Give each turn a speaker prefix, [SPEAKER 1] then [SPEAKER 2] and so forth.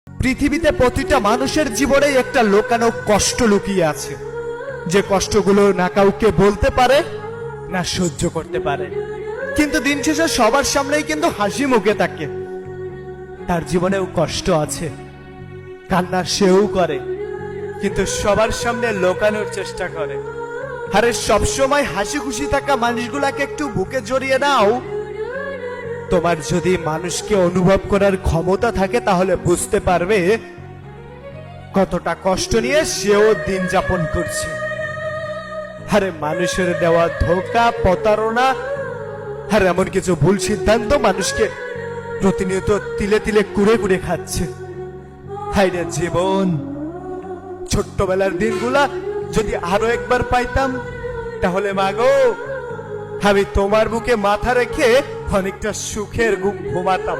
[SPEAKER 1] পৃথিবীতে প্রতিটা মানুষের জীবনে একটা লুকানো কষ্ট লুকিয়ে আছে, যে কষ্টগুলো না কাউকে বলতে পারে না সহ্য করতে পারে, কিন্তু দিন শেষে সবার সামনেই কিন্তু হাসি মুখে থাকে। তার জীবনেও কষ্ট আছে, কান্না সেও করে, কিন্তু সবার সামনে লুকানোর চেষ্টা করে। আরে সবসময় হাসি খুশি থাকা মানুষগুলাকে একটু বুকে জড়িয়ে নাও। তোমার যদি মানুষকে অনুভব করার ক্ষমতা থাকে তাহলে বুঝতে পারবে কতটা কষ্ট নিয়ে সেও দিন যাপন করছে। আরে মানুষের দেওয়া ধোঁকা, প্রতারণা আর এমন কিছু ভুল সিদ্ধান্ত মানুষকে প্রতিনিয়ত তিলে তিলে কুড়ে কুড়ে খাচ্ছে। হায়রে জীবন, ছোট্টবেলার দিনগুলা যদি আরো একবার পাইতাম তাহলে মাগো আমি তোমার বুকে মাথা রেখে অনেকটা সুখের ঘুম ঘুমাতাম।